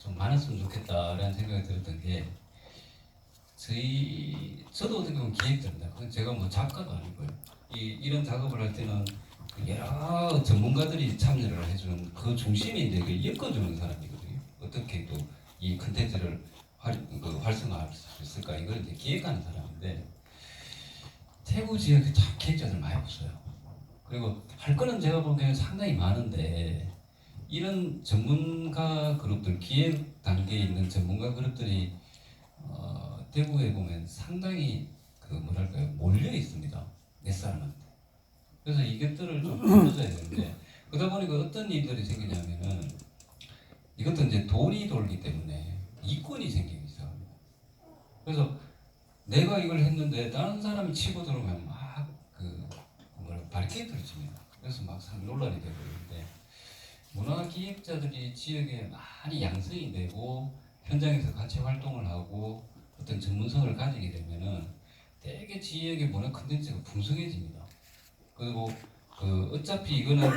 좀 많았으면 좋겠다라는 생각이 들었던 게 저도 어떻게 보면 기획자입니다. 그건 제가 뭐 작가도 아니고요. 이런 작업을 할 때는 그 여러 전문가들이 참여를 해주는 그 중심에 이제 그 엮어주는 사람이거든요. 어떻게 또 이 컨텐츠를 활성화할 수 있을까 이걸 이제 기획하는 사람인데 대구 지역에 참 기획자들 많이 없어요. 그리고 할 거는 제가 보기에는 상당히 많은데 이런 전문가 그룹들 기획 단계에 있는 전문가 그룹들이 대구에 보면 상당히 그 뭐랄까요 몰려 있습니다. 몇 사람한테. 그래서 이것들을 좀 바꿔줘야 되는데 그러다 보니까 어떤 일들이 생기냐면은 이것도 이제 돈이 돌기 때문에 이권이 생기기 시작합니다. 그래서 내가 이걸 했는데 다른 사람이 치고 들어오면 막그 바리케이트를 칩니다. 그래서 막 논란이 되고 있는데 문화기획자들이 지역에 많이 양성이 되고 현장에서 같이 활동을 하고 어떤 전문성을 가지게 되면은 되게 지역의 문화 콘텐츠가 풍성해집니다. 그리고 어차피 이거는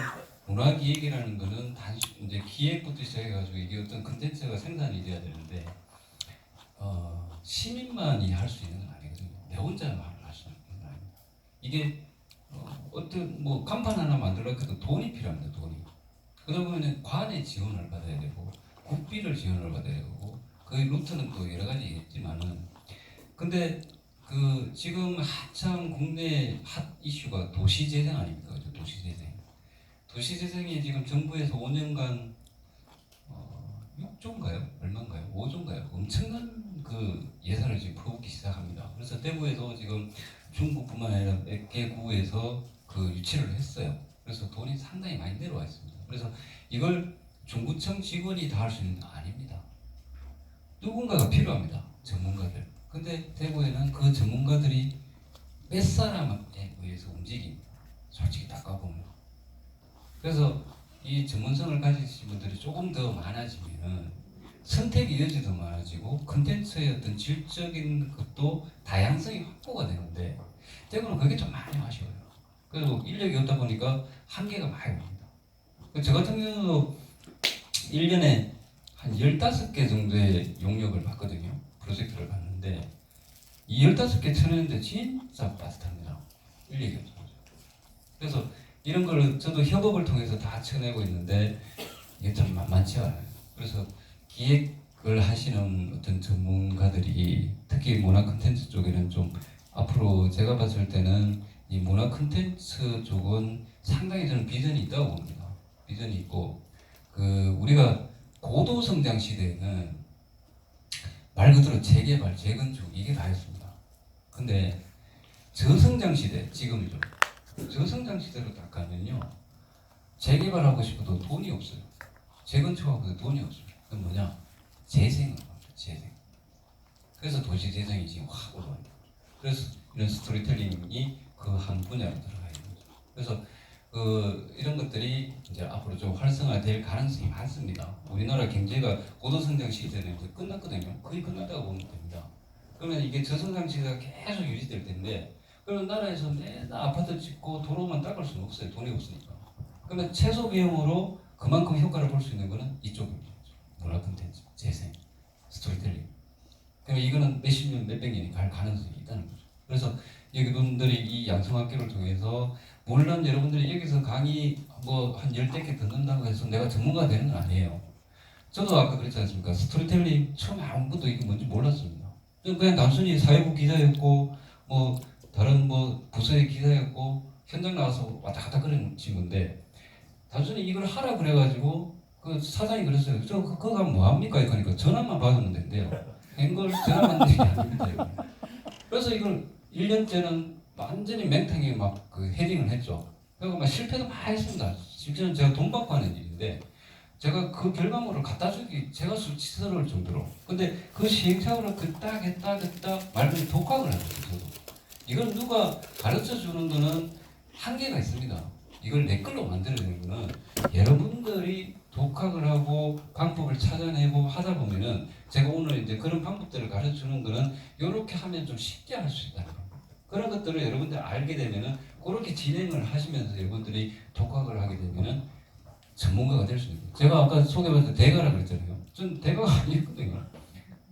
문화기획이라는 거는 단순 이제 기획부터 시작해가지고 이게 어떤 콘텐츠가 생산이 돼야 되는데 시민만이 할 수 있는 건 아니거든요. 내 혼자만 할 수 있는 건 아닙니다. 이게 어떤 뭐 간판 하나 만들려고 해도 돈이 필요합니다. 돈이. 그러다 보면 관의 지원을 받아야 되고 국비를 지원을 받아야 되고 그 루트는 또 여러 가지 있지만은 근데 그 지금 한참 국내 핫 이슈가 도시재생 아닙니까? 도시재생. 도시재생이 지금 정부에서 5년간 6조인가요? 얼마인가요? 5조인가요? 엄청난 그 예산을 지금 풀어오기 시작합니다. 그래서 대구에도 지금 중구뿐만 아니라 몇 개 구에서 그 유치를 했어요. 그래서 돈이 상당히 많이 내려와 있습니다. 그래서 이걸 중구청 직원이 다 할 수 있는 건 아닙니다. 누군가가 필요합니다. 전문가들. 근데 대구에는 그 전문가들이 몇 사람에 의해서 움직입니다. 솔직히 다 까보면. 그래서 이 전문성을 가지신 분들이 조금 더 많아지면 선택의 여지도 더 많아지고 컨텐츠의 어떤 질적인 것도 다양성이 확보가 되는데 대구는 그게 좀 많이 아쉬워요. 그리고 인력이 없다 보니까 한계가 많이 옵니다. 저 같은 경우도 1년에 한 15개 정도의 용역을 받거든요. 프로젝트를 받는데 이 15개 쳐내는데 진짜 빠듯합니다. 인력이 없어요. 그래서 이런 걸 저도 협업을 통해서 다 쳐내고 있는데 이게 참 만만치 않아요. 그래서 기획을 하시는 어떤 전문가들이 특히 문화 콘텐츠 쪽에는 좀 앞으로 제가 봤을 때는 이 문화 콘텐츠 쪽은 상당히 저는 비전이 있다고 봅니다. 비전이 있고 우리가 고도 성장 시대에는 말 그대로 재개발, 재건축 이게 다였습니다. 근데 저성장 시대 지금이죠. 저성장 시대로 딱 가면요 재개발하고 싶어도 돈이 없어요. 재건축하고 싶어도 돈이 없어요. 그건 뭐냐? 재생을 합니다. 재생. 그래서 도시 재생이 지금 확 올라옵니다. 그래서 이런 스토리텔링이 그 한 분야로 들어가 있는 거죠. 그래서 이런 것들이 이제 앞으로 좀 활성화될 가능성이 많습니다. 우리나라 경제가 고도성장 시대는 이제 끝났거든요. 거의 끝났다고 보면 됩니다. 그러면 이게 저성장 시대가 계속 유지될 텐데 그럼 나라에서 맨날 아파트 짓고 도로만 닦을 수는 없어요. 돈이 없으니까. 그러면 최소 비용으로 그만큼 효과를 볼 수 있는 거는 이쪽입니다. 문화 콘텐츠, 재생, 스토리텔링. 그러면 이거는 몇십 년, 몇백 년이 갈 가능성이 있다는 거죠. 그래서 여러분들이 이 양성학교를 통해서 물론 여러분들이 여기서 강의 뭐 한 10대 개 듣는다고 해서 내가 전문가가 되는 건 아니에요. 저도 아까 그랬지 않습니까? 스토리텔링 처음에 아무것도 이게 뭔지 몰랐습니다. 그냥 단순히 사회부 기자였고 뭐 다른 뭐 부서의 기자였고 현장 나와서 왔다 갔다 그런 친구인데 단순히 이걸 하라 그래가지고 그 사장이 그랬어요. 그거 가면 뭐합니까? 그러니까 전화만 받으면 된대요. 이걸 전화만 받는 게 아닙니다. 이거. 그래서 이걸 1년째는 완전히 맹탕에 막 그 헤딩을 했죠. 그리고 막 실패도 많이 했습니다. 심지어는 제가 돈 받고 하는 일인데 제가 그 결과물을 갖다 주기 제가 수치스러울 정도로. 근데 그 시행착오를 그딱 했다 말 그대로 독학을 하는 거죠. 저도. 이걸 누가 가르쳐 주는 거는 한계가 있습니다. 이걸 내 걸로 만들어내는 거는 여러분들이 독학을 하고 방법을 찾아내고 하다 보면은 제가 오늘 이제 그런 방법들을 가르쳐 주는 거는 이렇게 하면 좀 쉽게 할 수 있다는 겁니다. 그런 것들을 여러분들 알게 되면은 그렇게 진행을 하시면서 여러분들이 독학을 하게 되면은 전문가가 될 수 있는 거예요. 제가 아까 소개받은 대가라 그랬잖아요. 전 대가가 아니거든요.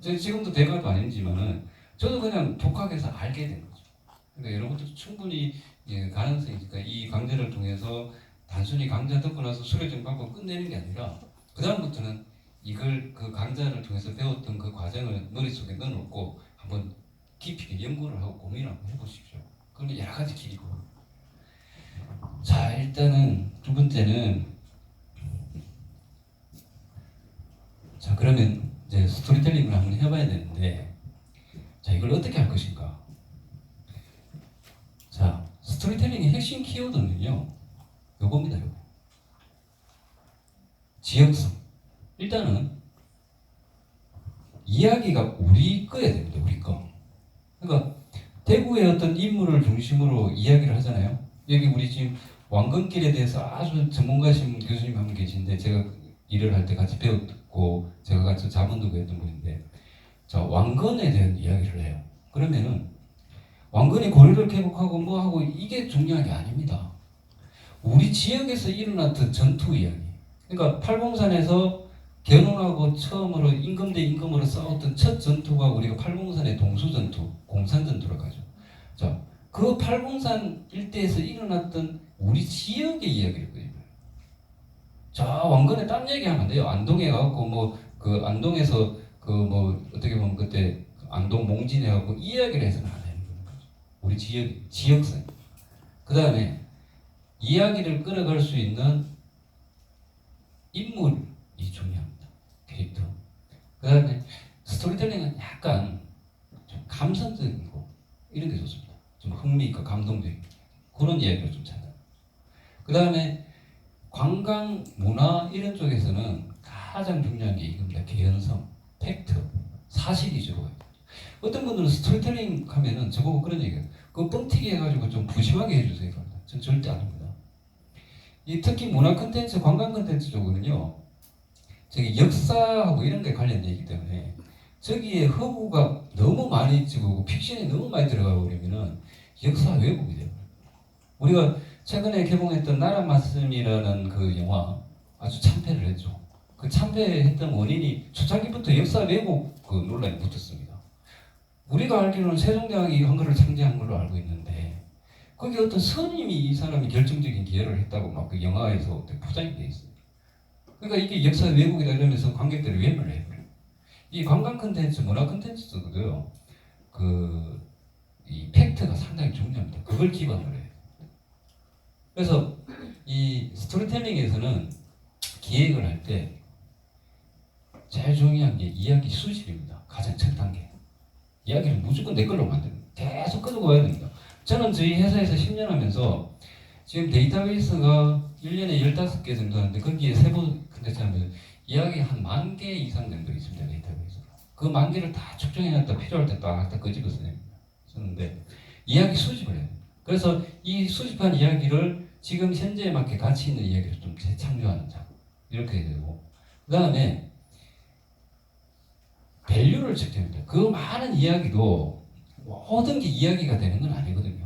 저 지금도 대가도 아니지만은 저도 그냥 독학해서 알게 된 거죠. 그러니까 여러분들도 충분히 가능성이 있으니까 이 강좌를 통해서 단순히 강좌 듣고 나서 수료증 받고 끝내는 게 아니라 그 다음부터는 이걸 그 강좌를 통해서 배웠던 그 과정을 머릿속에 넣어놓고 한번 깊이 있게 연구를 하고 고민을 한번 해보십시오. 그러면 여러 가지 길이 보여요. 자, 일단은 두 번째는, 자, 그러면 이제 스토리텔링을 한번 해봐야 되는데, 자, 이걸 어떻게 할 것인가? 자, 스토리텔링의 핵심 키워드는요, 요겁니다, 요거. 지역성. 일단은 이야기가 우리 거야 됩니다, 우리 거. 그러니까 대구의 어떤 인물을 중심으로 이야기를 하잖아요. 여기 우리 지금 왕건길에 대해서 아주 전문가신 교수님 한 분 계신데 제가 일을 할 때 같이 배웠고 제가 같이 자문도 했던 분인데, 자, 왕건에 대한 이야기를 해요. 그러면은 왕건이 고려를 개국하고 뭐하고 이게 중요한 게 아닙니다. 우리 지역에서 일어났던 전투 이야기. 그러니까 팔봉산에서 견훤하고 처음으로 임금 대 임금으로 싸웠던 첫 전투가 우리가 팔봉산의 동수전투, 공산전투라고 하죠. 자, 그 팔봉산 일대에서 일어났던 우리 지역의 이야기를 그리는 거예요. 자, 왕건에 딴 얘기하면 안 돼요. 안동에 가고 뭐 그 안동에서 그 뭐 어떻게 보면 그때 안동 몽진에 가고 이야기를 해서는 안 되는 거죠. 우리 지역성. 그 다음에 이야기를 끌어갈 수 있는 인물이 중요합니다. 캐릭터. 그 다음에 스토리텔링은 약간 좀 감성적인 거 이런 게 좋습니다. 좀 흥미있고 감동적인 그런 이야기를 좀 찾아요. 그 다음에 관광, 문화 이런 쪽에서는 가장 중요한 게 이겁니다. 개연성, 팩트, 사실이 주로. 어떤 분들은 스토리텔링 하면은 저보고 그런 얘기해요. 그거 뻥튀기 해가지고 좀 부심하게 해주세요. 전 절대 아닙니다. 이 특히 문화 콘텐츠, 관광 콘텐츠 쪽은요, 저기 역사하고 이런 게 관련되어 있기 때문에 저기에 허구가 너무 많이 찍고 픽션이 너무 많이 들어가 버리면은 역사 왜곡이 돼요. 우리가 최근에 개봉했던 나라 말씀이라는 그 영화 아주 참패를 했죠. 그 참패했던 원인이 초창기부터 역사 왜곡 그 논란이 붙었습니다. 우리가 알기로는 세종대왕이 한글을 창제한 걸로 알고 있는데 거기 어떤 선임이 이 사람이 결정적인 기여를 했다고 막 그 영화에서 포장이 돼 있어요. 그러니까 이게 역사 왜곡이다 이러면서 관객들이 외면을 해버려요. 이 관광 콘텐츠, 문화 콘텐츠도요, 이 팩트가 상당히 중요합니다. 그걸 기반으로 해요. 그래서 이 스토리텔링에서는 기획을 할 때 제일 중요한 게 이야기 수집입니다. 가장 첫 단계. 이야기를 무조건 내 걸로 만듭니다. 계속 끌고 가야 됩니다. 저는 저희 회사에서 10년 하면서 지금 데이터베이스가 1년에 15개 정도 하는데 거기에 세부 콘텐츠 하면 이야기 한 10,000개 이상 정도 있습니다. 데이터베이스가. 그 10,000개를 다 축적해놨다 필요할 때 딱 끄집어 쓰는데 이야기 수집을 해요. 그래서 이 수집한 이야기를 지금 현재에 맞게 가치 있는 이야기를 좀 재창조하는 작업 이렇게 되고, 그 다음에 밸류를 측정합니다. 그 많은 이야기도 모든 게 이야기가 되는 건 아니거든요.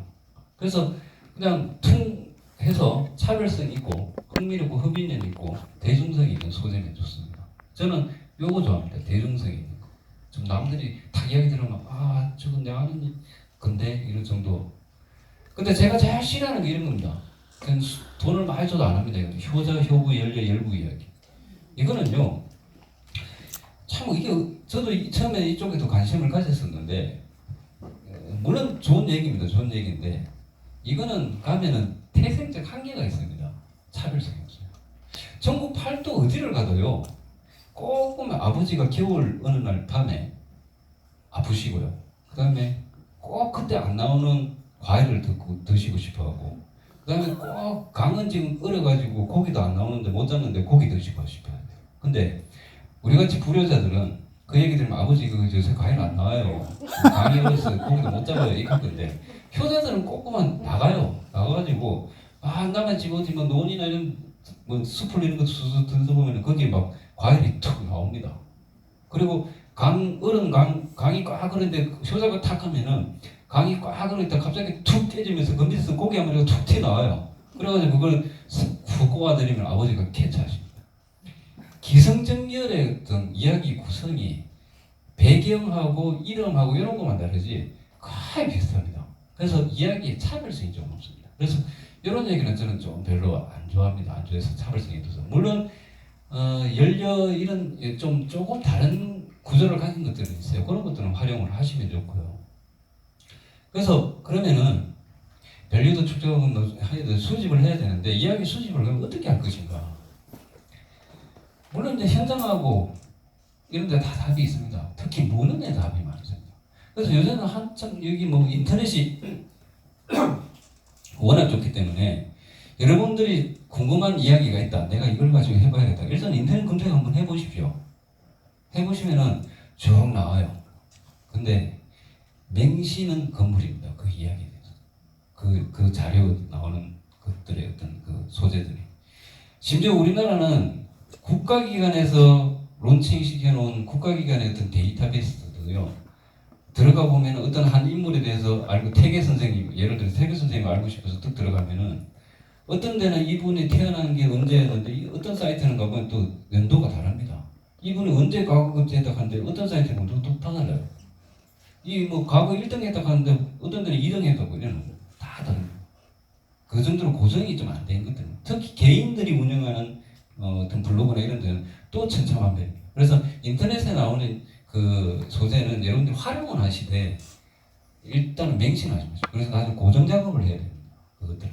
그래서 그냥 퉁 해서 차별성 있고 흥미롭고 흡입력 있고 대중성이 있는 소재면 좋습니다. 저는 요거 좋아합니다. 대중성 있는 거. 좀 남들이 다 이야기 들으면 아 저건 내가 아는 건데 이런 정도. 근데 제가 제일 싫어하는 게 이런 겁니다. 그냥 돈을 많이 줘도 안 합니다. 효자, 효부, 열려, 열부 이야기. 이거는요. 참 이게 저도 처음에 이쪽에도 관심을 가졌었는데 물론 좋은 얘기입니다. 좋은 얘기인데 이거는 가면은 태생적 한계가 있습니다. 차별성이 없어요. 전국 팔도 어디를 가도요. 꼭 보면 아버지가 겨울 어느 날 밤에 아프시고요. 그 다음에 꼭 그때 안 나오는 과일을 드시고 싶어하고, 그 다음에 꼭 강은 지금 얼어가지고 고기도 안 나오는데 못 잡는데 고기 드시고 싶어요. 근데 우리같이 불효자들은 그 얘기 들으면 아버지 요새 과일 안 나와요. 강이 얼어서 고기도 못 잡아요. 이럴 건데 효자들은 꼭만 나가요. 나가가지고 안 나면 집 어디 뭐 논이나 이런 뭐 숲을 이런 거 수수 들어보면 거기에 막 과일이 툭 나옵니다. 그리고 강이 꽉 그런데 효자가 탁 하면은 강이 꽉 그러니까 갑자기 툭 깨지면서 그 밑에서 고기 한 마리가 툭 튀어나와요. 그래가지고 그걸 툭 꼬아드리면 아버지가 캐치하십니다. 기성정렬의 어떤 이야기 구성이 배경하고 이름하고 이런 것만 다르지 거의 비슷합니다. 그래서 이야기에 차별성이 좀 없습니다. 그래서 이런 얘기는 저는 좀 별로 안 좋아합니다. 안 좋아해서 차별성이 있어서. 물론 이런 좀 조금 다른 구조를 가진 것들은 있어요. 그런 것들은 활용을 하시면 좋고요. 그래서 그러면은 밸류도 축적은 수집을 해야 되는데 이야기 수집을 그럼 어떻게 할 것인가? 물론 이제 현장하고 이런 데 다 답이 있습니다. 특히 무능의 답이 많습니다. 그래서 요새는 한참 여기 뭐 인터넷이 워낙 좋기 때문에 여러분들이 궁금한 이야기가 있다. 내가 이걸 가지고 해봐야겠다. 일단 인터넷 검색 한번 해보십시오. 해보시면은 쭉 나와요. 근데 맹신은 건물입니다. 그 이야기에 대해서. 그 자료 나오는 것들의 어떤 그 소재들이. 심지어 우리나라는 국가기관에서 론칭 시켜놓은 국가기관의 어떤 데이터베이스도요. 들어가 보면 어떤 한 인물에 대해서 알고 태계 선생님, 예를 들어 태계 선생님 알고 싶어서 뚝 들어가면은 어떤 데는 이분이 태어난 게 언제였는데 어떤 사이트는 가보면 또 연도가 다릅니다. 이분이 언제 과거 급제했다 하는데 어떤 사이트는 또 달라요. 이 뭐 과거 1등 했다 하는데 어떤 데는 2등 했다고 이러는 거 다 다릅니다. 그 정도로 고정이 좀 안 된 것들. 특히 개인들이 운영하는 어떤 블로그나 이런 데는 또 천차만별입니다. 그래서 인터넷에 나오는 그 소재는 여러분들이 활용을 하시되 일단은 맹신하지 마시고 그래서 아주 고정 작업을 해야 됩니다. 그것들은.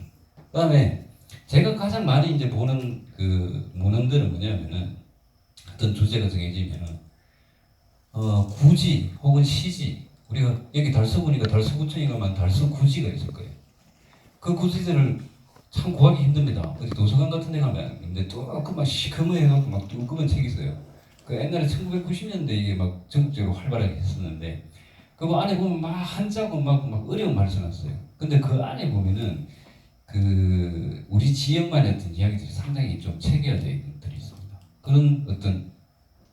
그 다음에 제가 가장 많이 이제 보는 그 문헌들은 뭐냐면은 어떤 주제가 정해지면은 구지 혹은 시지 우리가 여기 달서구니까 달서구청이가만 달서구지가 있을 거예요. 그 구지들을 참 구하기 힘듭니다. 어디 도서관 같은 데 가면 근데 조금만 시커매해갖고 막 뚱뚱한 책이 있어요. 그 옛날에 1990년대 이게 막 전국적으로 활발하게 했었는데 그 안에 보면 막 한자고 막 어려운 말을 써놨어요. 근데 그 안에 보면은 그 우리 지역만의 어떤 이야기들이 상당히 좀 체계화되어 있는 것들이 있습니다. 그런 어떤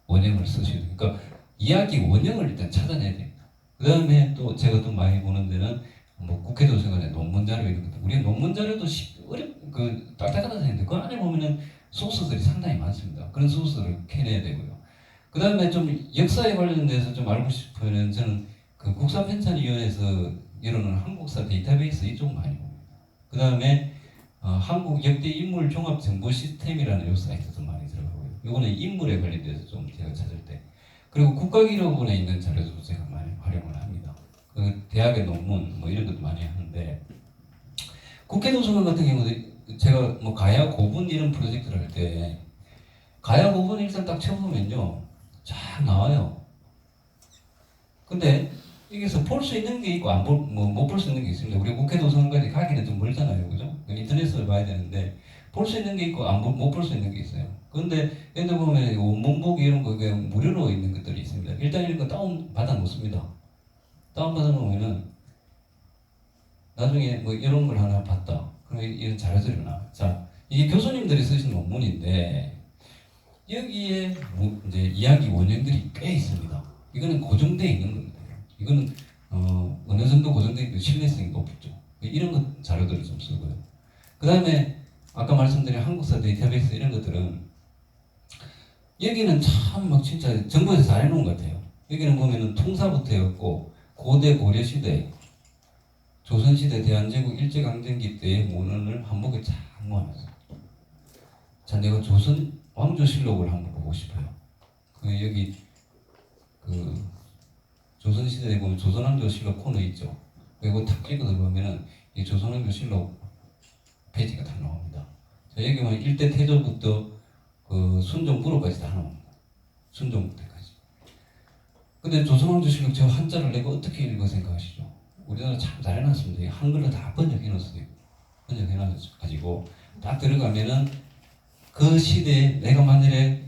원형을 쓰셔야 돼요. 그러니까 이야기 원형을 일단 찾아내야 됩니다. 그 다음에 또 제가 또 많이 보는 데는 뭐 국회 도서관의 논문 자료 이런 것들. 우리 논문 자료도 그 딱딱하다 생각인데 그 안에 보면은 소스들이 상당히 많습니다. 그런 소스를 캐내야 되고요. 그 다음에 좀 역사에 관련돼서 좀 알고 싶으면 저는 그 국사편찬위원회에서 이루는 한국사 데이터베이스 이쪽 많이 봅니다. 그 다음에 한국 역대 인물 종합 정보 시스템이라는 요 사이트도 많이 들어가고요. 이거는 인물에 관련돼서 좀 제가 찾을 때 그리고 국가기록원에 있는 자료도 제가 많이 활용을 합니다. 그 대학의 논문 뭐 이런 것도 많이 하는데 국회 도서관 같은 경우도 제가 뭐 가야 고분 이런 프로젝트를 할 때 가야 고분 일단 딱 쳐보면요 쫙 나와요. 근데 여기서 볼 수 있는 게 있고 못 볼 수 있는 게 있습니다. 우리 국회 도서관까지 가기는 좀 멀잖아요, 그죠? 인터넷으로 봐야 되는데 볼 수 있는 게 있고 못 볼 수 있는 게 있어요. 그런데 예를 보면 원문 보기 이런 거 무료로 있는 것들이 있습니다. 일단 이런 거 다운 받아 놓습니다. 다운 받아 놓으면은 나중에 뭐 이런 걸 하나 봤다. 그럼 이런 자료들이 나와. 자, 이게 교수님들이 쓰신 논문인데 여기에 이제 이야기 원형들이 꽤 있습니다. 이거는 고정되어 있는 겁니다. 이거는 어느 정도 고정되어 있고 신뢰성이 높죠. 이런 것 자료들을 좀 쓰고요. 그 다음에 아까 말씀드린 한국사 데이터베이스 이런 것들은 여기는 참 막 진짜 정부에서 잘 해놓은 것 같아요. 여기는 보면은 통사부터 해갖고 고대 고려시대 조선시대 대한제국 일제강점기 때의 문헌을 한복에 쫙 모아놨어요. 자, 내가 조선 왕조실록을 한번 보고 싶어요. 그 여기 그 조선시대에 보면 조선왕조실록 코너 있죠. 그리고 탁 찍어 들어보면은 이 조선왕조실록 페이지가 다 나옵니다. 자, 여기 보면 일대 태조부터 그 순종부로까지 다 나옵니다. 순종 때까지. 근데 조선왕조실록 저 한자를 내가 어떻게 읽어 생각하시죠? 우리나라 참 잘해놨습니다. 한글로 다 번역해놨어요. 번역해놔가지고 딱 들어가면은 그 시대에 내가 만일에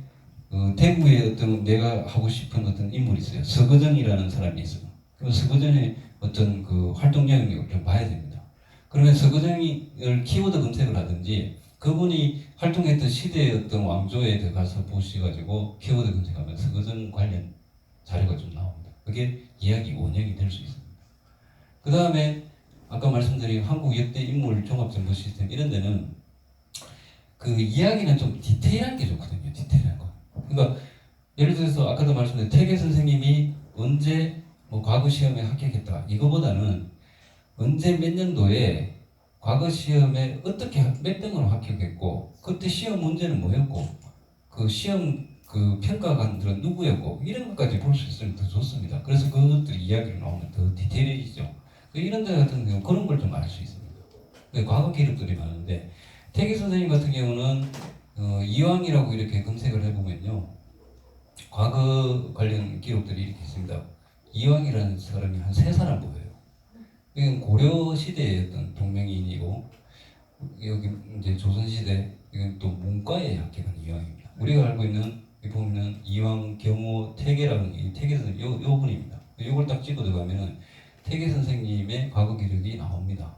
대구에 어떤 내가 하고 싶은 어떤 인물이 있어요. 서거전이라는 사람이 있어요. 그 서거전의 어떤 그 활동 영역을 좀 봐야 됩니다. 그러면 서거전을 키워드 검색을 하든지 그분이 활동했던 시대의 어떤 왕조에 들어가서 보셔가지고 키워드 검색하면 서거전 관련 자료가 좀 나옵니다. 그게 이야기 원형이 될 수 있습니다. 그 다음에 아까 말씀드린 한국 역대 인물 종합정보 시스템 이런 데는 그 이야기는 좀 디테일한 게 좋거든요. 디테일한 거. 그러니까 예를 들어서 아까도 말씀드린 태계 선생님이 언제 뭐 과거 시험에 합격했다 이거보다는 언제 몇 년도에 과거 시험에 어떻게 몇 등으로 합격했고 그때 시험 문제는 뭐였고 그 시험 그 평가관들은 누구였고 이런 것까지 볼 수 있으면 더 좋습니다. 그래서 그것들이 이야기로 나오면 더 디테일해지죠. 이런 데 같은 경우 그런 걸 좀 알 수 있습니다. 과거 기록들이 많은데 태기 선생님 같은 경우는 이왕이라고 이렇게 검색을 해보면요 과거 관련 기록들이 이렇게 있습니다. 이왕이라는 사람이 한 3사람 보여요. 이건 고려 시대의 어떤 동명이인이고 여기 이제 조선 시대 이건 또 문과에 합격한 이왕입니다. 우리가 알고 있는 여기 보면 이왕, 경호, 태계라는 이 태계 선생님 요 분입니다. 요걸 딱 찍어 들어가면은 태계 선생님의 과거 기록이 나옵니다.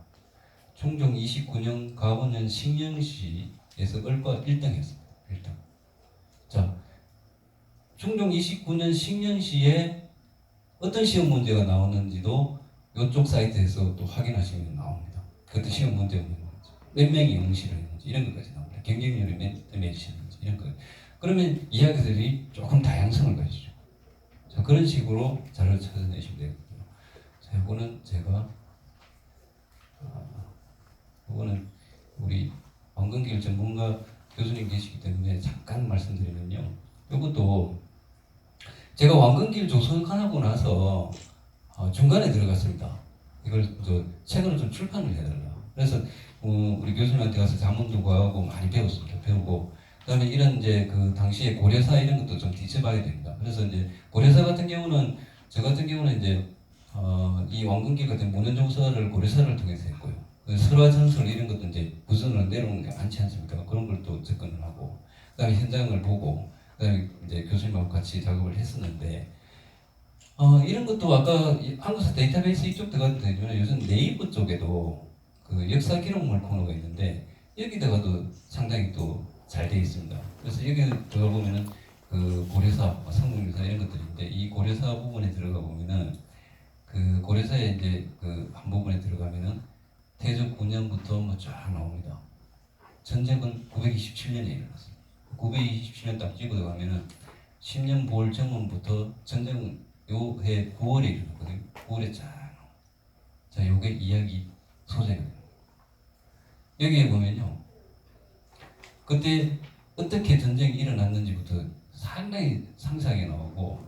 총종 29년 가보년 식령시에서 을과 1등 했습니다. 1등. 자, 총종 29년 식령시에 어떤 시험 문제가 나왔는지도 이쪽 사이트에서 또 확인하시면 나옵니다. 그때 시험 문제가 뭐였는지, 몇 명이 응시를 했는지 이런 것까지 나옵니다. 경쟁률이 몇 매치했는지 이런 거. 그러면 이야기들이 조금 다양성을 가지죠. 자, 그런 식으로 자료를 찾아내시면 되거든요. 자, 이거는 제가 이거는 우리 왕건길 전문가 교수님 계시기 때문에 잠깐 말씀드리면요. 이것도 제가 왕건길 조선하고 나서 중간에 들어갔습니다. 이걸 책을 좀 출판을 해달라. 그래서 우리 교수님한테 가서 자문도 구하고 많이 배웠습니다. 배우고 그다음에 이런 이제 그 당시에 고려사 이런 것도 좀 뒤져봐야 됩니다. 그래서 이제 고려사 같은 경우는 저 같은 경우는 이제 이 왕건길 같은 문헌정서를 고려사를 통해서 했고요. 설화전설 이런 것도 이제 구전으로 내려오는 게 많지 않습니까? 그런 걸 또 접근을 하고 그다음에 현장을 보고 그다음에 이제 교수님하고 같이 작업을 했었는데 이런 것도 아까 한국사 데이터베이스 이쪽 들어가도 되지만 요즘 네이버 쪽에도 그 역사 기록물 코너가 있는데 여기다가도 상당히 또 잘 되어 있습니다. 그래서 여기 들어가 보면은 그 고려사, 성공유사 이런 것들인데 이 고려사 부분에 들어가 보면은 그 고려사의 이제 그 한 부분에 들어가면은 태조 9년부터 뭐 쫙 나옵니다. 전쟁은 927년에 일어났습니다. 927년 딱 찍어 들어가면은 10년 보월 정원부터 전쟁은 요 해 9월에 일어났거든요. 9월에 쫙 나옵니다. 자, 요게 이야기 소재거든요. 여기에 보면요. 그때 어떻게 전쟁이 일어났는지부터 상당히 상세하게 나오고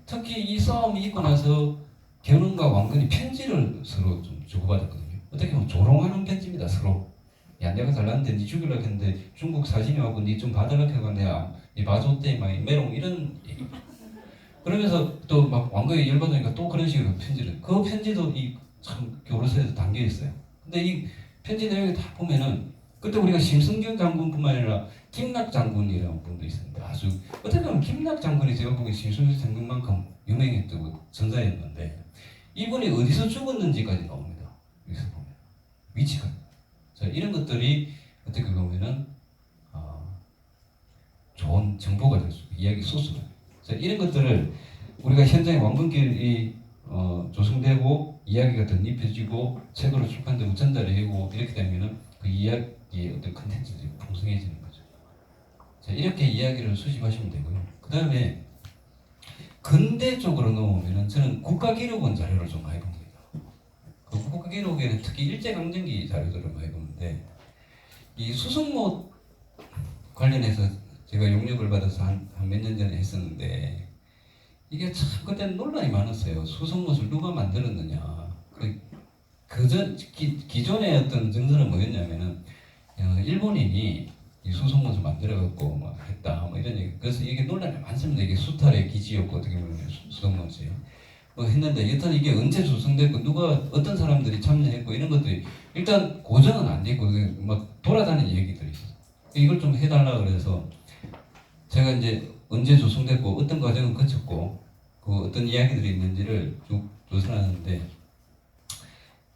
특히 이 싸움이 있고 나서 견훤과 왕건이 편지를 서로 좀 주고받았거든요. 어떻게 보면 조롱하는 편지입니다. 서로. 야, 내가 잘났는데 니 죽이려고 했는데 중국 사신이 와고 니 좀 받으려고 해가 내가 니 봐줬대 막 메롱 이런 얘기. 그러면서 또 막 왕건이 열받으니까 또 그런 식으로 편지를 그 편지도 이 참 교로서에서 담겨 있어요. 근데 이 편지 내용을 다 보면은 그때 우리가 심승경 장군뿐만 아니라 김낙 장군이라는 분도 있습니다. 아주 어떻게 보면 김낙 장군이 제가 보기엔 심승경 장군만큼 유명했던 전사였는데 이분이 어디서 죽었는지까지 나옵니다. 여기서 보면 위치가. 자, 이런 것들이 어떻게 보면은 좋은 정보가 될 수 있고 이야기 소스가. 자, 이런 것들을 우리가 현장에 왕건길이 조성되고 이야기가 덧입혀지고 책으로 출판되고 전달이 되고 이렇게 되면은 그 이야기의 어떤 컨텐츠들이 풍성해지는 거죠. 자, 이렇게 이야기를 수집하시면 되고요. 그 다음에 근대 쪽으로 넘어오면은 저는 국가기록원 자료를 좀 많이 봅니다. 그 국가기록에는 특히 일제강점기 자료들을 많이 보는데 이 수성못 관련해서 제가 용역을 받아서 한 몇 년 전에 했었는데 이게 참 그때는 논란이 많았어요. 수성못을 누가 만들었느냐. 기존의 어떤 정서는 뭐였냐면은 일본인이 이 수성못을 만들어갖고 막 했다 뭐 이런 얘기. 그래서 이게 논란이 많습니다. 이게 수탈의 기지였고 어떻게 보면 수성못이 뭐 했는데 여튼 이게 언제 조성됐고 누가 어떤 사람들이 참여했고 이런 것들이 일단 고정은 안 됐고 막 돌아다니는 얘기들이 있어요. 이걸 좀 해달라 그래서 제가 이제 언제 조성됐고 어떤 과정을 거쳤고 그 어떤 이야기들이 있는지를 쭉 조사하는데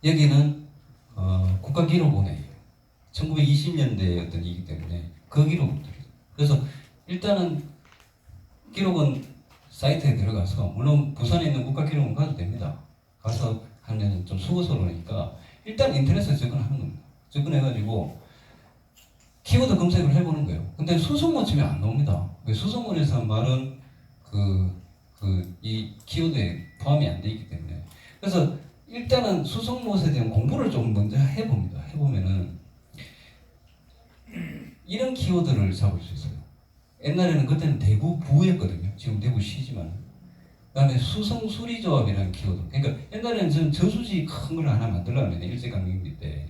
여기는 국가기록원에 1920년대의 어떤 이기 때문에 그 기록들이에요. 그래서 일단은 기록원 사이트에 들어가서 물론 부산에 있는 국가기록원 가도 됩니다. 가서 하면 좀 수고스러우니까 일단 인터넷에 접근하는 겁니다. 접근해가지고 키워드 검색을 해보는 거예요. 근데 수성모 치면 안 나옵니다. 왜? 수성모에서 말은 이 키워드에 포함이 안 돼 있기 때문에. 그래서 일단은 수성못에 대한 공부를 좀 먼저 해봅니다. 해보면은 이런 키워드를 잡을 수 있어요. 옛날에는 그때는 대구 부였거든요. 지금 대구 시지만. 그다음에 수성 수리조합이라는 키워드. 그러니까 옛날에는 저는 저수지 큰 걸 하나 만들려면 일제강점기 때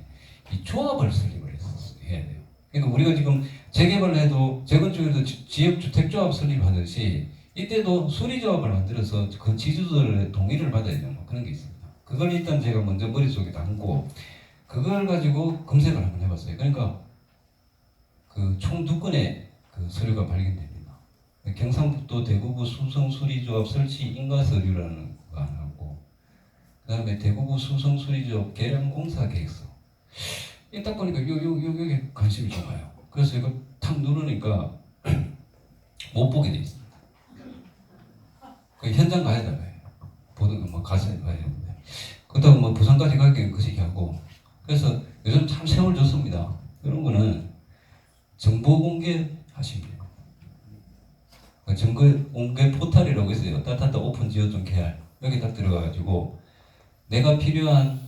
이 조합을 설립을 해야 돼요. 그러니까 우리가 지금 재개발을 해도 재건축에도 지역주택조합 설립하듯이 이때도 수리조합을 만들어서 그 지주들의 동의를 받아야 되는 뭐 그런 게 있습니다. 그걸 일단 제가 먼저 머릿속에 담고 그걸 가지고 검색을 한번 해봤어요. 그러니까 그 총 2건의 그 서류가 발견됩니다. 경상북도 대구부 수성수리조합 설치 인가 서류라는 거 하나고, 그 다음에 대구부 수성수리조합 개량공사 계획서. 딱 보니까 여기에 관심이 좀 가요. 그래서 이거 탁 누르니까 못 보게 돼 있습니다. 그 현장 가야 되나요? 보던 뭐 가서 가야 되는데. 그렇다고 뭐 부산까지 가기엔 그 시기하고. 그래서 요즘 참 세월 좋습니다. 이런 거는 정보 공개 하시면 돼요. 정보 공개 포털이라고 있어요. 따뜻한 오픈 지어준 계열. 여기 딱 들어가가지고 내가 필요한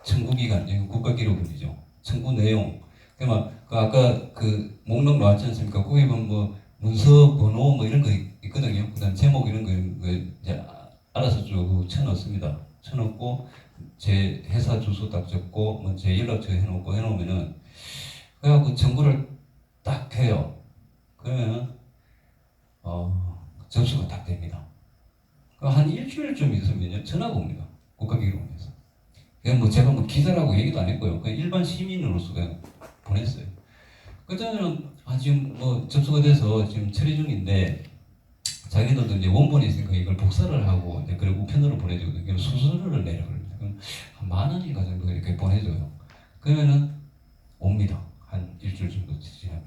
청구 기간, 여기 국가기록원이죠. 청구 내용. 그러니까 아까 그 목록 나왔지 않습니까? 거기 보면 뭐 문서 번호 뭐 이런 거 있거든요. 그다음 제목 이런 거 이제 알아서 쭉 쳐넣습니다. 쳐넣고 제 회사 주소 딱 적고 뭐 제 연락처 해놓으면은 그래갖고 청구를 딱 해요. 그러면 접수가 딱 됩니다. 한 일주일쯤 있으면요 전화가 옵니다. 국가기록원에서. 그냥 뭐 제가 뭐 기자라고 얘기도 안 했고요. 그냥 일반 시민으로서 그냥 보냈어요. 그때는 지금 뭐 접수가 돼서 지금 처리 중인데 자기들도 이제 원본이 있으니까 이걸 복사를 하고 이제 그리고 우편으로 보내주거든요. 그럼 수수료를 내라 그럽니다. 그럼 한 10,000원인가 정도 이렇게 보내줘요. 그러면은 옵니다. 한 일주일 정도 지나면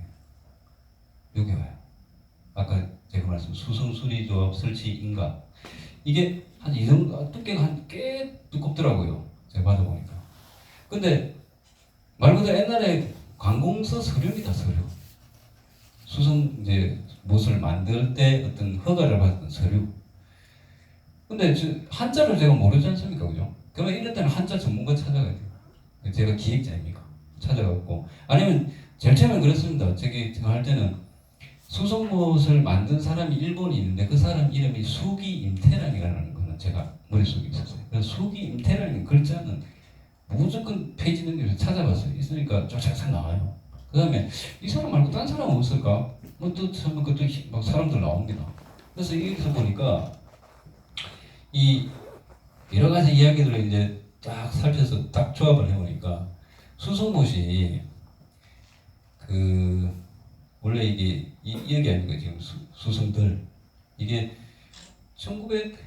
여기 와요. 아까 제가 말씀 수성수리조합 설치 인가 이게 한 이 정도 두께가 한 꽤 두껍더라고요. 제가 받아보니까. 근데 말 그대로 옛날에 관공서 서류입니다. 서류. 수성 이제 못을 만들 때 어떤 허가를 받은 서류. 근데 한자를 제가 모르지 않습니까, 그죠? 그러면 이럴 때는 한자 전문가 찾아가야 돼요. 제가 기획자입니까? 찾아가고 아니면 제일 처음에 그랬습니다. 저기 제가 할 때는 수성못을 만든 사람이 일본이 있는데 그 사람 이름이 수기 임태랑이라는 거는 제가 머릿속에 있었어요. 그래서 수기 임태랑이라는 글자는 무조건 페이지 넘겨서 찾아봤어요. 있으니까 쫙쫙 나와요. 그 다음에 이 사람 말고 딴 사람 없을까? 또 처음에 그것도 막 사람들 나옵니다. 그래서 여기서 보니까 이 여러 가지 이야기들을 이제 딱 살펴서 딱 조합을 해보니까 수성못이 원래 이게 여기 아니고 지금 수성들 이게 1970,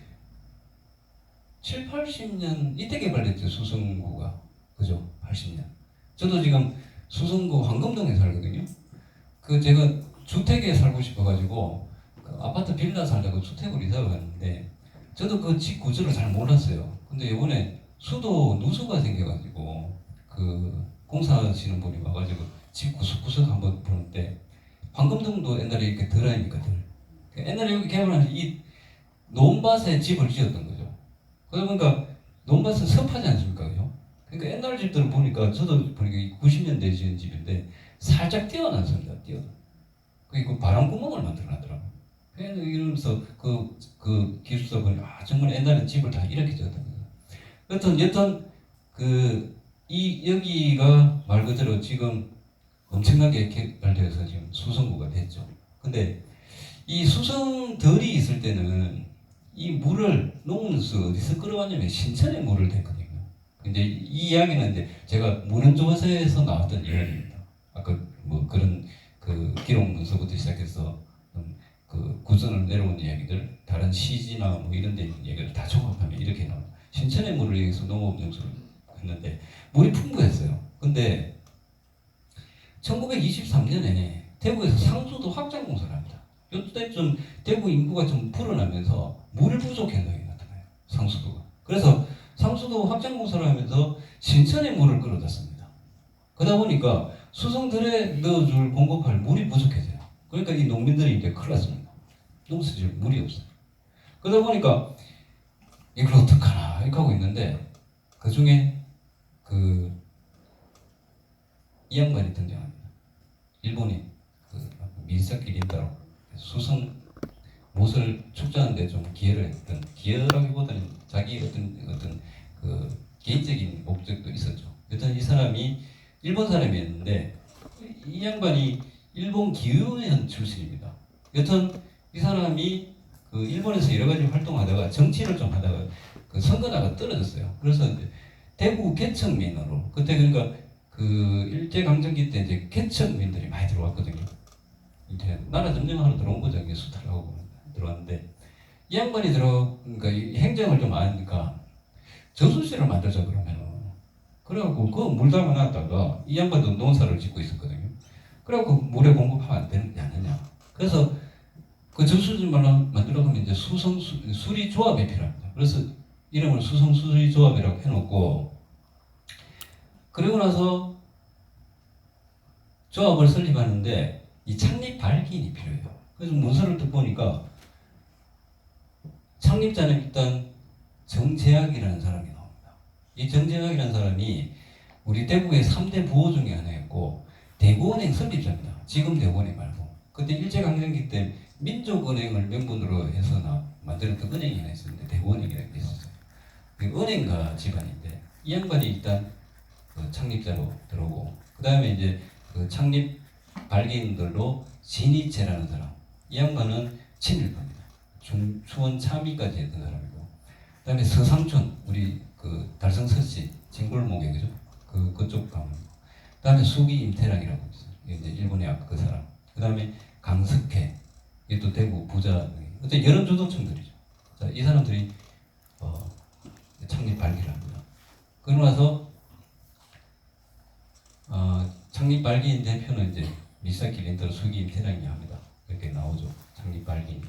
80년 이때 개발됐죠. 수성구가 그죠? 80년. 저도 지금 수성구 황금동에 살거든요. 제가 주택에 살고 싶어가지고 아파트 빌라 살다가 주택으로 이사를 갔는데 저도 그 집 구조를 잘 몰랐어요. 근데 이번에 수도 누수가 생겨가지고 공사하시는 분이 와가지고 집 구석구석 한번 보는데 황금동도 옛날에 이렇게 덜 아닙니까 덜. 옛날에 여기 개발한 이 논밭에 집을 지었던 거죠. 그러다 보니까 논밭은 습하지 않습니까, 그죠? 그러니까 옛날 집들을 보니까 저도 보니까 90년대 지은 집인데 살짝 띄어놨습니다. 그 바람구멍을 만들어놨더라고요. 이러면서 그 기술사 보니 정말 옛날에 집을 다 이렇게 지었던 거예요. 여튼 여기가 말 그대로 지금 엄청나게 개발되어서 지금 수성구가 됐죠. 근데 이 수성들이 있을 때는 이 물을 녹으면서 어디서 끌어왔냐면 신천의 물을 댔거든요. 근데 이 이야기는 이제 제가 문헌조서에서 나왔던 이야기입니다. 아까 뭐 그런 기록 문서부터 시작해서 구전을 내려온 이야기들, 다른 시지나 뭐 이런 데 있는 이야기를 다 종합하면 이렇게 나와요. 신천의 물을 여기서 농업 용수를 했는데 물이 풍부했어요. 근데 1923년에 대구에서 상수도 확장 공사를 합니다. 이때쯤 대구 인구가 좀 불어나면서 물 부족 현상이 나타나요. 상수도가. 그래서 상수도 확장 공사를 하면서 신천의 물을 끌어다 씁니다. 그러다 보니까 수성들에 넣어줄 공급할 물이 부족해져요. 그러니까 이 농민들이 이제 큰일 났습니다. 농사질 물이 없어요. 그러다 보니까 이걸 어떡하나 이렇게 하고 있는데 그 중에 이 양반이 등장합니다. 일본인 미사키 린다로 수성 못을 축제하는데 좀 기여를 했던, 기여라기보다는 자기 어떤 개인적인 목적도 있었죠. 여튼 이 사람이 일본 사람이었는데 이 양반이 일본 기후위원 출신입니다. 여튼 이 사람이 일본에서 여러 가지 활동하다가 정치를 좀 하다가 선거다가 떨어졌어요. 그래서 이제 대구 개척민으로 그때 그러니까 일제강점기 때 이제 개척민들이 많이 들어왔거든요. 이제 나라 점령하러 들어온 거죠. 이게 수탈을 하고 들어왔는데 이 양반이 그러니까 이 행정을 좀 아니까 저수지를 만들자 그러면 그래갖고 그 물 담아놨다가 이 양반도 농사를 짓고 있었거든요. 그래갖고 물에 공급하면 안 되는 게 아니냐. 그래서 그 저수지만 만들려고 하면 이제 수리조합이 필요합니다. 그래서 이름을 수성수리조합이라고 해놓고 그리고 나서 조합을 설립하는데 이 창립 발기인이 필요해요. 그래서 문서를 또 보니까 창립자는 일단 정재학이라는 사람이 나옵니다. 이 정재학이라는 사람이 우리 대구의 3대 부호 중에 하나였고 대구은행 설립자입니다. 지금 대구은행 말고 그때 일제강점기 때 민족은행을 명분으로 해서 만들었던 은행이 하나 있었는데 대구은행이라는 게 있었어요. 은행가 집안인데 이 양반이 일단 창립자로 들어오고 그 다음에 이제 창립 발기인들로 진이채라는 사람, 이 양반은 친일파입니다. 중추원 참의까지 했던 사람이고 그 다음에 서상춘 우리 달성서씨 진골목에 그죠? 그쪽 가문. 그 다음에 수기 임태랑이라고 있어요. 이제 일본의 그 사람. 그 다음에 강석회, 이게 또 대구 부자. 어째 여러 주도층들이죠. 자, 이 사람들이 창립 발기를 합니다. 그러고 나서 창립 발기인 대표는 이제 미사키 린다로 수기 임태랑이 합니다. 이렇게 나오죠. 창립 발기인.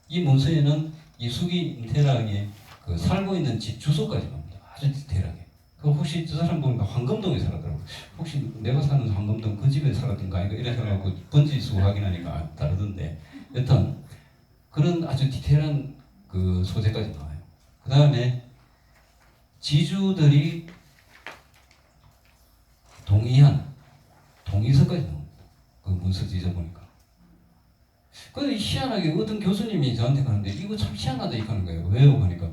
이 문서에는 이 수기 임태랑이 살고 있는 집 주소까지 나옵니다. 아주 디테일하게. 혹시 저 사람 보니까 황금동에 살았더라고요. 혹시 내가 사는 황금동 그 집에 살았던가 아닌가 이래 생각하고 번지수 확인하니까 다르던데 여튼 그런 아주 디테일한 소재까지 나와요. 그 다음에 지주들이 동의한 동의서까지 나옵니다. 그 문서 뒤져보니까. 근데 희한하게 어떤 교수님이 저한테 가는데 이거 참 희한하다 이렇게 하는 거예요. 왜요? 보니까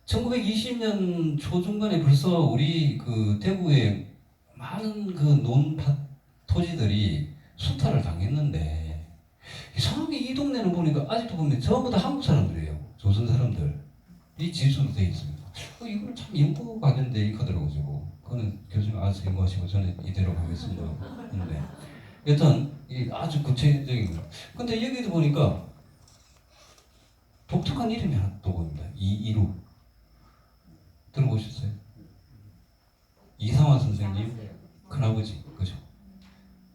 1920년 초중반에 벌써 우리 대구에 많은 논밭 토지들이 수탈을 당했는데 이상하게 이 동네는 보니까 아직도 보면 전부 다 한국 사람들이에요. 조선 사람들. 이 지수로 되어 있습니다. 이걸 참 연구가 된데 이렇게 하더라고요. 그거는 교수님 알아서 연구하시고 저는 이대로 가겠습니다. 근데 여튼 아주 구체적인 거. 근데 여기도 보니까 독특한 이름이 하나 또 보입니다. 이이루. 들어보셨어요? 이상환 선생님 큰아버지 그죠?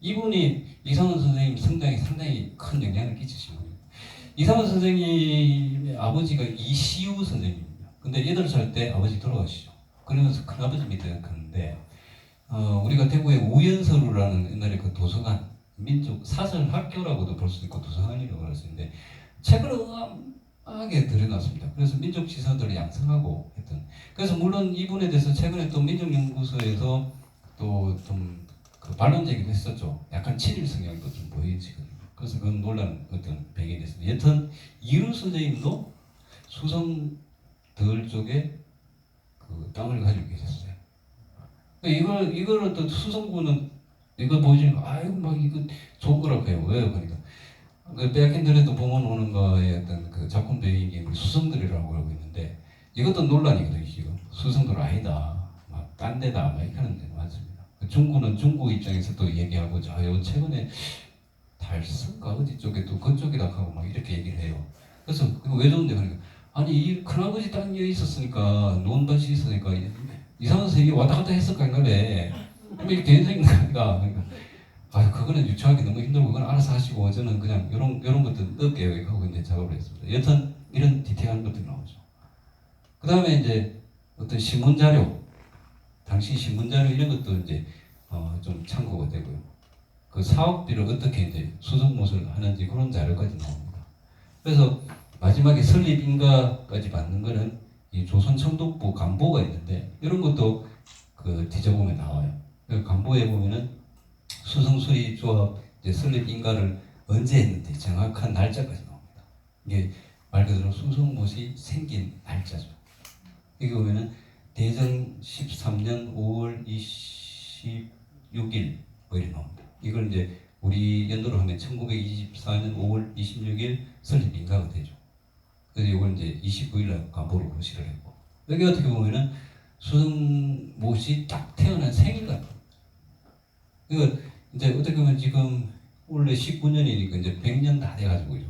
이분이 이상환 선생님 성장에 상당히 큰 영향을 끼치신 분이에요. 이상환 선생님의 아버지가 이시우 선생님입니다. 근데 8살 때 아버지 돌아가시죠. 그러면서 큰아버지 밑에 갔는데 우리가 대구에 우연서루라는 옛날에 도서관 민족 사설 학교라고도 볼 수 있고 도서관이라고 할 수 있는데 책을 하게 들여놨습니다. 그래서 민족 지사들을 양성하고 했던. 그래서 물론 이분에 대해서 최근에 또 민족연구소에서 또 좀 반론 제기도 했었죠. 약간 친일 성향도 좀 보이지거든요. 그래서 그건 논란 어떤 배경이 됐습니다. 여튼 이루 선생님도 수성들 쪽에 땅을 가지고 계셨어요. 이거를 또 수성구는 이거 보시니까 아이고 막 이거 좋은 거라고 해요. 왜요? 그러니까 빼앗긴들에도 봉헌 오는 거에 어떤 작품 배경이 우리 수성들이라고 알고 있는데 이것도 논란이거든요. 지금 수성들 아니다, 막 딴 데다 막 이렇게 하는데 맞습니다. 중구는 중구 입장에서 또 얘기하고 요 최근에 달성가 어디 쪽에 또 그쪽이다 하고 막 이렇게 얘기를 해요. 그래서 왜 좋은데 그러니까 아니 이 큰아버지 땅에 있었으니까 논밭이 있으니까 이상한 선생님이 왔다 갔다 했을 거 아닌가래. 이렇게 된생인 거니까. 그거는 유추하기 너무 힘들고 그건 알아서 하시고 저는 그냥 이런 것들 넣을게요 하고 이제 작업을 했습니다. 여튼 이런 디테일한 것들이 나오죠. 그 다음에 이제 어떤 신문 자료 당시 신문자료 이런 것도 이제 좀 참고가 되고요. 그 사업비를 어떻게 이제 수송못을 하는지 그런 자료까지 나옵니다. 그래서 마지막에 설립 인가까지 받는 거는 이 조선 청독부 간보가 있는데 이런 것도 그 뒤져보면 나와요. 그 간보에 보면은 수성수리 조합 이제 설립 인가를 언제 했는지 정확한 날짜까지 나옵니다. 이게 말 그대로 수성못이 생긴 날짜죠. 여기 보면은 대정 13년 5월 26일 뭐 이렇게 나옵니다. 이걸 이제 우리 연도로 하면 1924년 5월 26일 설립 인가가 되죠. 그래서 이걸 이제 29일 날 간보로 고시를 했고 여기 어떻게 보면은 수성못이 딱 태어난 생일 같아요. 이거 이제 어떻게 보면 지금 원래 19년이니까 이제 100년 다 돼가지고요.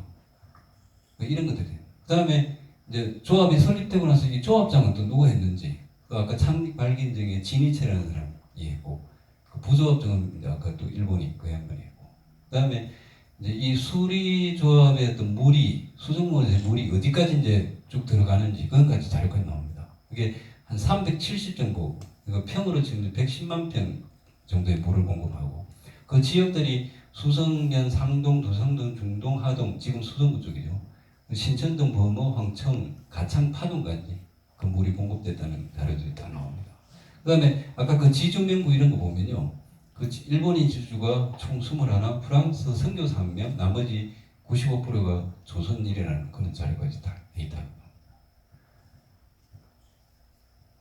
이런 것들이. 그 다음에 이제 조합이 설립되고 나서 이 조합장은 또 누가 했는지. 그 아까 창립 발기인증에 진이체라는 사람이 했고, 그 부조합장은 이제 아까 또 일본이 그 양반이 했고. 그 다음에 이제 이 수리 조합의 어떤 물이 수성못의 물이 어디까지 이제 쭉 들어가는지 그것까지 자료까지 나옵니다. 이게 한 370 정도, 그러니까 평으로 치면 110만 평 정도의 물을 공급하고 그 지역들이 수성면, 상동, 도성동, 중동, 하동, 지금 수성구 쪽이죠. 신천동, 범어, 황청, 가창, 파동까지 그 물이 공급됐다는 자료들이 다 나옵니다. 그 다음에 아까 그 지주명부 이런 거 보면요. 그 일본인 지주가 총 21, 프랑스 선교사 1명, 나머지 95%가 조선인이라는 그런 자료까지 다 있다.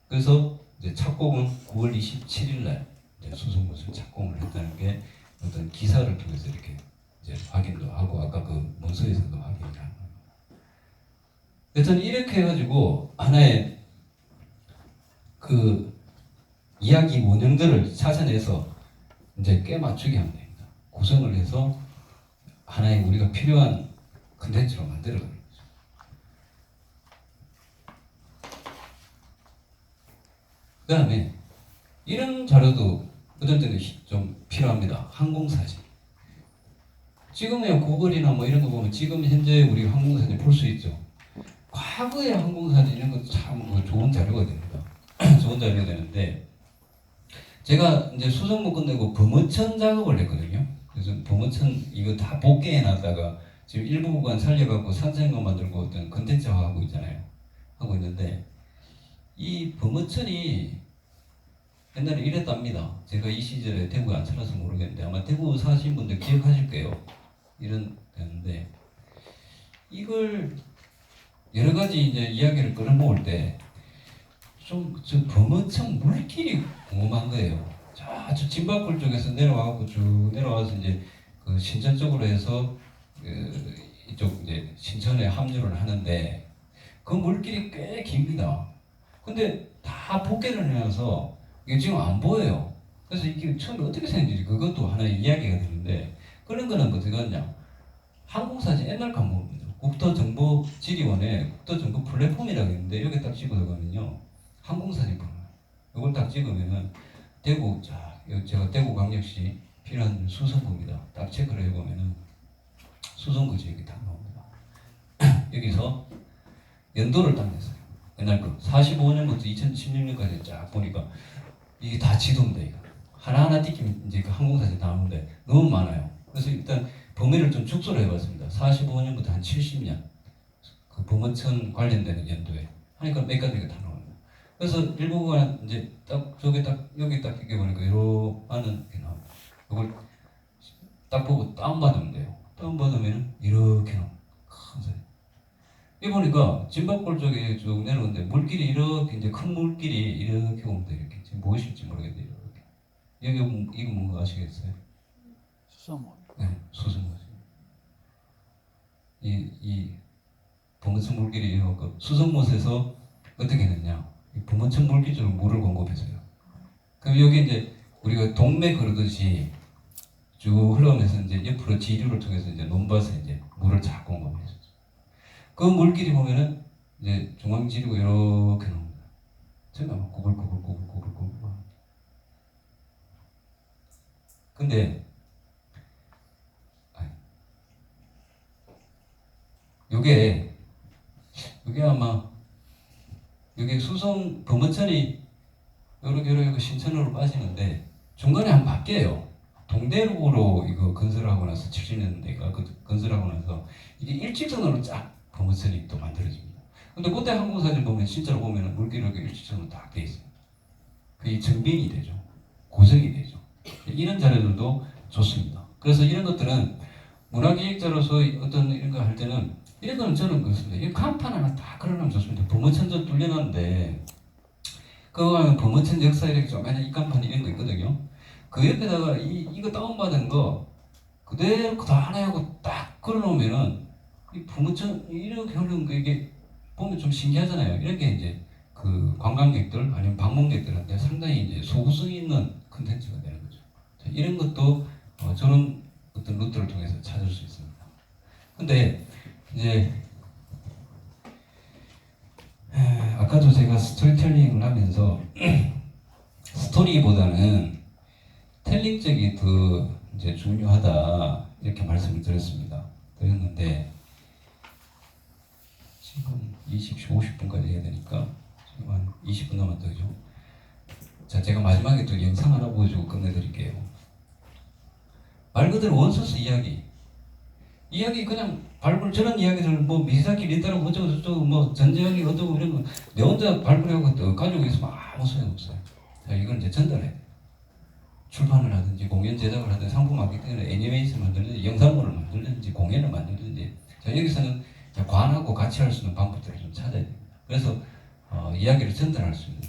그래서 이제 착공은 9월 27일 날 수성못을 착공을 했다는 게 어떤 기사를 통해서 이렇게 이제 확인도 하고 아까 그 문서에서도 확인을 하는 겁니다. 여튼 이렇게 해가지고 하나의 그 이야기 원형들을 찾아내서 이제 꽤 맞추게 하면 됩니다. 구성을 해서 하나의 우리가 필요한 컨텐츠로 만들어가는 거죠. 그 다음에 이런 자료도 어떨 때는 좀 필요합니다. 항공사진. 지금의 구글이나 뭐 이런 거 보면 지금 현재 우리 항공사진 볼 수 있죠. 과거의 항공사진 이런 것도 참 좋은 자료가 됩니다. 좋은 자료가 되는데 제가 이제 수성모 끝내고 범어천 작업을 했거든요. 그래서 범어천 이거 다 복개해 놨다가 지금 일부 구간 살려갖고 산책로 만들고 어떤 컨텐츠화 하고 있잖아요. 하고 있는데 이 범어천이 옛날에 이랬답니다. 제가 이 시절에 대구에 안 살아서 모르겠는데 아마 대구 사신 분들 기억하실 거예요. 이런 되는데 이걸 여러 가지 이제 이야기를 끌어모을 때 좀 저 범어천 물길이 궁금한 거예요. 저 진박굴 쪽에서 내려와서 쭉 내려와서 이제 그 신천 쪽으로 해서 그 이쪽 이제 신천에 합류를 하는데 그 물길이 꽤 깁니다. 근데 다 복개를 해놔서 이게 지금 안 보여요. 그래서 이게 처음에 어떻게 생겼는지 그것도 하나의 이야기가 되는데 그런 거는 어떻게 하냐. 항공사진 옛날 과목입니다. 국토정보지리원에 국토정보 플랫폼이라고 있는데 여기 딱 찍어 들어가면요. 항공사진 보는 거예요. 이걸 딱 찍으면은 대구, 자, 제가 대구광역시 필요한 수성구입니다. 딱 체크를 해보면은 수성구 지역이 딱 나옵니다. 여기서 연도를 딱 냈어요. 옛날 거 45년부터 2016년까지 쫙 보니까 이게 다 지도입니다. 이거. 하나하나 띄기면 이제 그 항공사진 나오는데 너무 많아요. 그래서 일단 범위를 좀 축소를 해봤습니다. 45년부터 한 70년 그 범어천 관련되는 연도에 하니까 몇 가지가 다 나옵니다. 그래서 일부가 이제 딱 저게 딱 여기 딱 이렇게 보니까 이러하는 게 나옵니다. 이걸 딱 보고 다운받으면 돼요. 다운받으면 이렇게 나옵니다. 큰 사진. 이 보니까 진박골 쪽에 쭉 내려오는데 물길이 이렇게 이제 큰 물길이 이렇게 옵니다. 이렇게 지금 보이실지 모르겠는데 이렇게 여기 이거 뭔가 아시겠어요? 수성못. 네, 수성못. 이 범어천 물길이 이렇게 수성못에서 어떻게 했느냐? 이 범어천 물길 쪽으로 물을 공급해서요. 그럼 여기 이제 우리가 동맥 흐르듯이 쭉 흘러가면서 이제 옆으로 지류를 통해서 이제 논밭에 이제 물을 쫙 공급해서. 그 물길이 보면은 이제 중앙지리고 이렇게 나옵니다. 제가 막 구불구불구불구불구불. 근데 요게 아마 여기 수성 범어천이 요렇게 신천으로 빠지는데 중간에 한 번 바뀌어요. 동대로로 이거 건설하고 나서 70년대가 건설하고 나서 이게 일직선으로 쫙 범어선이 또 만들어집니다. 근데 그때 항공사진 보면 실제로 보면 물길이 이렇게 일직선으로 딱 돼 있어요. 그게 정빙이 되죠. 고정이 되죠. 이런 자료들도 좋습니다. 그래서 이런 것들은 문화기획자로서 어떤 이런 거 할 때는 이런 거는 저는 그렇습니다. 이 간판 하나 딱 걸어놓으면 좋습니다. 범어천전 뚫려놨는데 그거 하면 범어천 역사 이렇게 조그마한 입간판 이런 거 있거든요. 그 옆에다가 이거 다운받은 거 그대로 다 하나 하고 딱 걸어놓으면은 이 범어천 이렇게 하는 거 이게 보면 좀 신기하잖아요. 이렇게 이제 그 관광객들 아니면 방문객들한테 상당히 이제 소구성 있는 컨텐츠가 되는 거죠. 자, 이런 것도 저는 어떤 루트를 통해서 찾을 수 있습니다. 근데 이제 아까도 제가 스토리텔링을 하면서 스토리보다는 텔링 쪽이 더 이제 중요하다 이렇게 말씀을 드렸는데 지금 50분까지 해야 되니까 지금 한 20분 남았다 그죠? 자, 제가 마지막에 또 영상 하나 보여주고 끝내드릴게요. 말 그대로 원소스 이야기 그냥 발굴 저런 이야기들 뭐 미사키 리따라고 어쩌고 저쩌고 뭐 전쟁이 어쩌고 이런 거 내 혼자 발굴하고 또 가지고 있으면 아무 소용없어요. 자, 이건 이제 전달해. 출판을 하든지 공연 제작을 하든지 상품 마케팅을 애니메이션 만들든지 영상물을 만들든지 공연을 만들든지 자, 여기서는 관하고 같이 할 수 있는 방법들을 좀 찾아야 됩니다. 그래서 이야기를 전달할 수 있는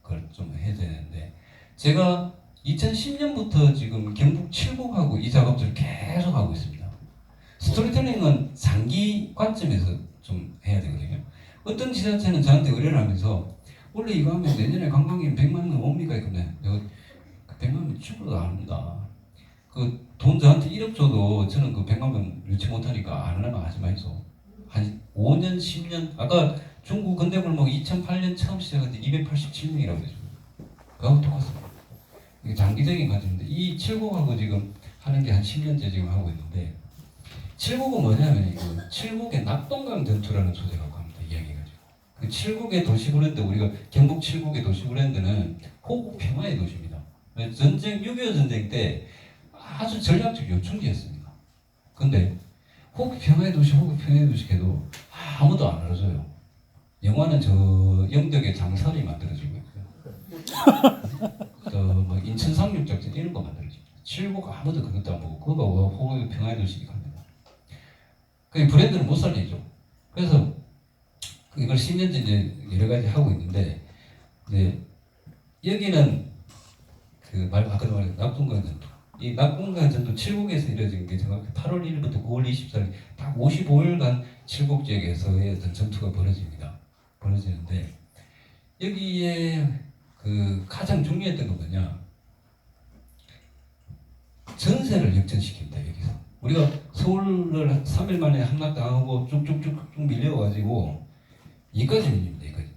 걸 좀 해야 되는데 제가 2010년부터 지금 경북 7곡하고 이 작업들을 계속 하고 있습니다. 스토리텔링은 장기 관점에서 좀 해야 되거든요. 어떤 지자체는 저한테 의뢰를 하면서 원래 이거 하면 내년에 관광객 100만 명 옵니까? 근데 내가 100만 명 죽어도 안 합니다. 그 돈 저한테 1억 줘도 저는 그 100만 명 유치 못하니까 안 하려면 하지 마이소. 한 5년, 10년 아까 중국 근대골목 2008년 처음 시작할 때 287명이라고 그러죠. 그거하고 똑같습니다. 이게 장기적인 관점인데 이 7곡하고 지금 하는 게 한 10년째 지금 하고 있는데 7곡은 뭐냐면 이거 7곡의 낙동강 전투라는 소재 갖고 합니다. 이야기가지고 그 7곡의 도시 브랜드 우리가 경북 7곡의 도시 브랜드는 호국 평화의 도시입니다. 전쟁 6.25 전쟁 때 아주 전략적 요충지였습니다. 근데 호국 평화의 도시 해도 아무도 안 알아줘요. 영화는 저 영덕의 장설이 만들어지고 있고요. 뭐 인천 상륙작전 이런 거 만들어집니다. 7곡 아무도 그것도 안 보고 그거 호국 평화의 도시 갑니다. 그 브랜드를 못 살리죠. 그래서 이걸 10년째 이제 여러 가지 하고 있는데 이제 여기는 그 아까도 말했던 낙동강 전투. 이 낙동강 전투 7곡에서 이루어진 게 정확히 8월 1일부터 9월 24일 딱 55일간 7곡 지역에서의 어떤 전투가 벌어지는데 여기에 그 가장 중요했던 건 뭐냐? 전세를 역전시킵니다. 여기서 우리가 서울을 3일 만에 함락당하고 쭉쭉쭉 밀려가지고 여기까지 밀립니다. 여기까지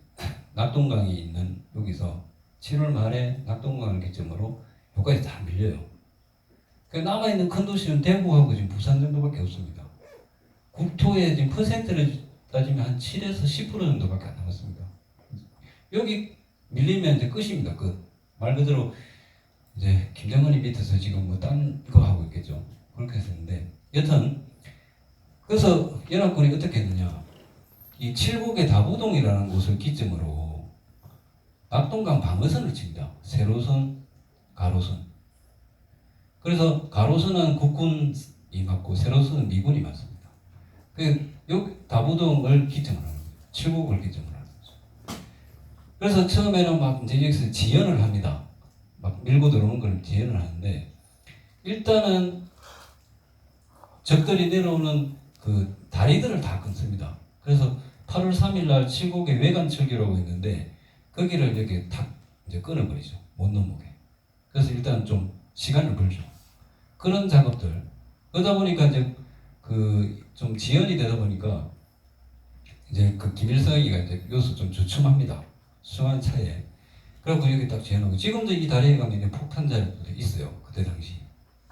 낙동강이 있는 여기서 7월 말에 낙동강을 기점으로 여기까지 다 밀려요. 그 남아있는 큰 도시는 대구하고 지금 부산 정도밖에 없습니다. 국토의 지금 퍼센트를 따지면 한 7에서 10% 정도밖에 안 남았습니다. 여기 밀리면 이제 끝입니다. 끝. 말 그대로 이제 김정은이 밑에서 지금 뭐 딴 거 하고 있겠죠. 그렇게 했었는데 여튼 그래서 연합군이 어떻게 했느냐? 이 칠곡의 다부동이라는 곳을 기점으로 낙동강 방어선을 칩니다. 세로선, 가로선. 그래서 가로선은 국군이 맞고 세로선은 미군이 맞습니다. 요 다부동을 기점으로 하는 거예요. 칠곡을 기점으로 하는 거죠. 그래서 처음에는 막 이제 여기서 지연을 합니다. 막 밀고 들어오는 걸 지연을 하는데 일단은 적들이 내려오는 그 다리들을 다 끊습니다. 그래서 8월 3일 날 칠곡의 외관철교라고 있는데 거기를 이렇게 탁 이제 끊어버리죠. 못 넘어게. 그래서 일단 좀 시간을 벌죠. 그런 작업들. 그러다 보니까 이제 그 좀 지연이 되다 보니까 이제 그 김일성이가 이제 여기서 좀 주춤합니다. 수많은 차에. 그래갖고 여기 딱 지어놓고 지금도 이 다리에 가면 이제 폭탄자들도 있어요. 그때 당시.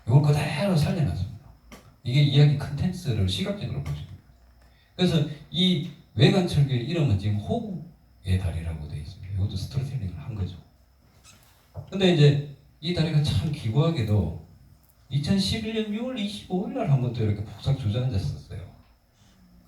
이걸 그대로 살려놨습니다. 이게 이야기 컨텐츠를 시각적으로 보십니다. 그래서 이 외관철교의 이름은 지금 호국의 다리라고 되어 있습니다. 이것도 스토리텔링을 한 거죠. 근데 이제 이 다리가 참 기구하게도 2011년 6월 25일 날 한 번 또 이렇게 폭삭 주저앉았었어요.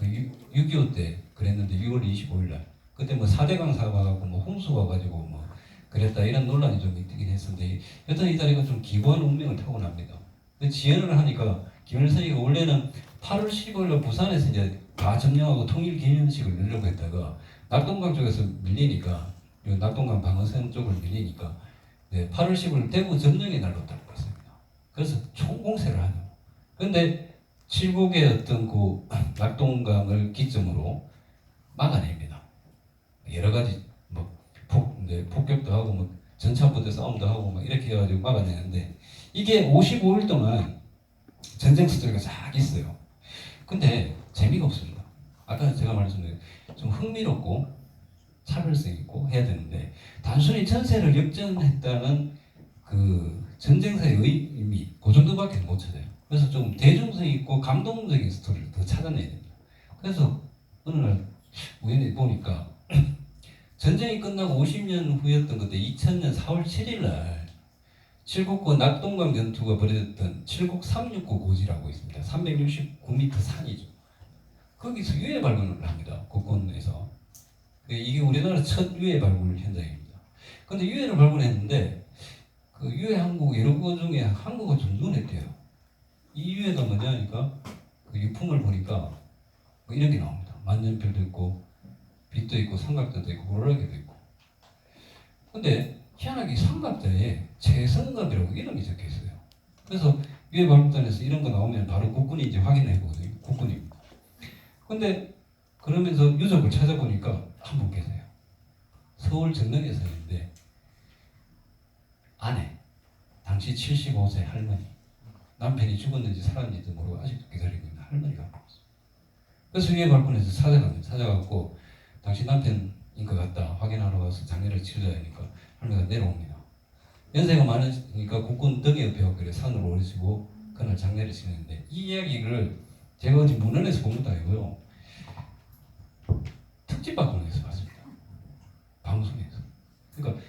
6.25 때 그랬는데 6월 25일 날 그때 뭐 4대강 사고하고 뭐 홍수 와가지고 뭐 그랬다 이런 논란이 좀 있긴 했었는데 여튼 이 다리가 좀 기구한 운명을 타고납니다. 근데 지연을 하니까 김일성이가 원래는 8월 15일 날 부산에서 이제 다 점령하고 통일 기념식을 열려고 했다가 낙동강 쪽에서 밀리니까 낙동강 방어선 쪽을 밀리니까 네, 8월 15일 대구 점령의 날로 딱 봤습니다. 그래서 총공세를 하죠. 그런데 칠곡의 어떤 그 낙동강을 기점으로 막아냅니다. 여러 가지 뭐 폭격도 하고 뭐 전차부대 싸움도 하고 막 이렇게 해가지고 막아내는데 이게 55일 동안 전쟁 스토리가 쫙 있어요. 근데 재미가 없습니다. 아까 제가 말씀드린 좀 흥미롭고 차별성 있고 해야 되는데 단순히 전세를 역전했다는 그 전쟁사의 의미 그 정도밖에 못 찾아요. 그래서 좀 대중성 있고 감동적인 스토리를 더 찾아내야 됩니다. 그래서 어느 날 우연히 보니까 전쟁이 끝나고 50년 후였던 건데 2000년 4월 7일 날 칠곡과 낙동강 전투가 벌어졌던 칠곡 369 고지라고 있습니다. 369m 산이죠. 거기서 유해 발견을 합니다. 국권에서. 이게 우리나라 첫 유해 발굴 현장입니다. 근데 유해를 발굴했는데 그 유해 항구 여러 거 중에 항구가 좀 눈에 띄어요. 이 유해가 뭐냐니까 그 유품을 보니까 뭐 이런 게 나옵니다. 만년필도 있고 빛도 있고 삼각대도 있고 오라기도 있고. 근데 희한하게 삼각대에 최성갑이라고 이름이 적혀 있어요. 그래서 유해 발굴단에서 이런 거 나오면 바로 국군이 이제 확인해 보거든요. 국군입니다. 근데 그러면서 유적을 찾아보니까 한 분 계세요. 서울 전릉에 사는데 아내, 당시 75세 할머니, 남편이 죽었는지 살았는지도 모르고 아직도 기다리고 있는 할머니가 있어요. 그래서 위에 발코니에서 찾아갑니다. 찾아갖고 당시 남편인 것 같다 확인하러 가서 장례를 치르자 하니까 할머니가 내려옵니다. 연세가 많으니까 국군 등에 옆에 그래 산으로 오르시고 그날 장례를 치르는데 이 이야기를 제가 어디 문헌에서 본 것도 아니고요. 특집 방송에서 봤습니다. 방송에서. 그러니까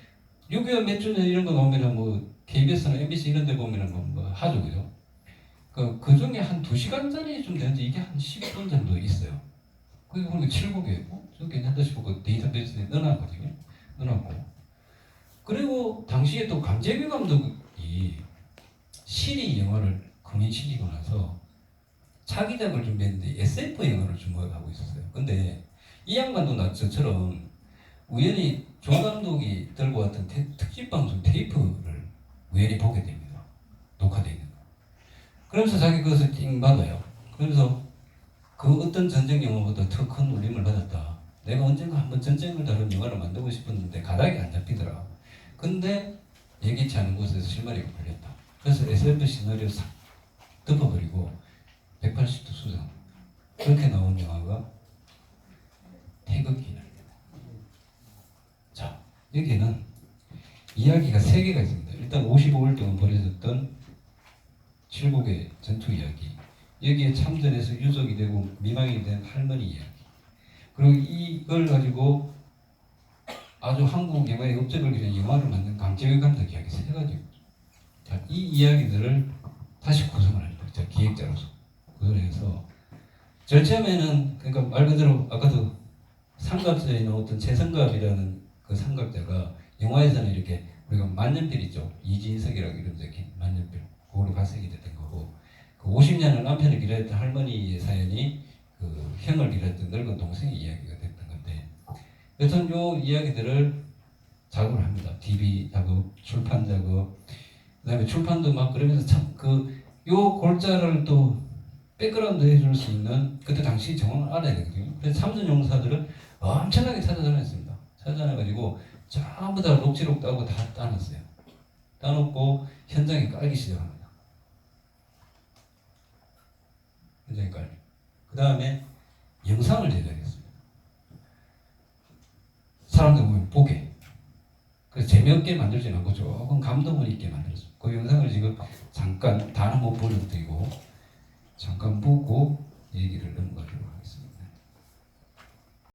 6.25 몇 주년 이런 거 나오면은 뭐 KBS나 MBC 이런 데 보면은 뭐 하죠, 그죠? 그 중에 한 2시간짜리쯤 되는데 이게 한 10분 정도 있어요. 그게 보니까 7곡에 저 괜찮다 싶고 그 데이터베이스에 넣어놨거든요. 넣어놨고. 그리고 당시에 또 강재규 감독이 시리 영화를 공인시키고 나서 차기작을 준비했는데 SF 영화를 준비하고 있었어요. 근데 이 양반도 저처럼 우연히 조 감독이 들고 왔던 특집방송 테이프를 우연히 보게 됩니다. 녹화되어 있는 거. 그러면서 자기 그것을 띵 받아요. 그러면서 그 어떤 전쟁 영화보다 더 큰 울림을 받았다. 내가 언젠가 한번 전쟁을 다룬 영화를 만들고 싶었는데 가닥이 안 잡히더라. 근데 예기치 않은 곳에서 실마리가 걸렸다. 그래서 SF 시나리오 싹 덮어버리고 180도 수정. 그렇게 나온 영화가 태극기 날. 자, 여기에는 이야기가 3개가 있습니다. 일단 55일 동안 벌어졌던 칠곡의 전투 이야기. 여기에 참전해서 유족이 되고 미망이 된 할머니 이야기. 그리고 이걸 가지고 아주 한국 영화의 업적을 그린 영화를 만든 강재규 감독 이야기 3가지. 자, 이 이야기들을 다시 구성을 합니다. 자, 기획자로서 구성을 해서 제일 처음에는 그러니까 말 그대로 아까도 삼각자에 나왔던 최성갑이라는 그 삼각자가 영화에서는 이렇게 우리가 만년필 있죠. 이진석이라고 이름 적힌 만년필. 그걸로 발색이 됐던 거고 그 50년을 남편을 기다렸던 할머니의 사연이 그 형을 기다렸던 늙은 동생의 이야기가 됐던 건데 여튼 요 이야기들을 작업을 합니다. DB 작업, 출판 작업, 그다음에 출판도 막 그러면서 참 그 요 골자를 또 백그라운드 해줄 수 있는 그때 당시 정황을 알아야 되거든요. 그래서 참전 용사들을 엄청나게 찾아다녔습니다. 찾아다녀가지고 전부 다 녹취록 따고 다 따놨어요. 따놓고 현장에 깔기 시작합니다. 현장에 깔기. 그 다음에 영상을 제작했습니다. 사람들 보면 보게. 그래서 재미없게 만들지 않고 조금 감동을 있게 만들었습니다. 그 영상을 지금 잠깐 다는 못 보여드리고 잠깐 보고 얘기를 넘어가도록 하겠습니다.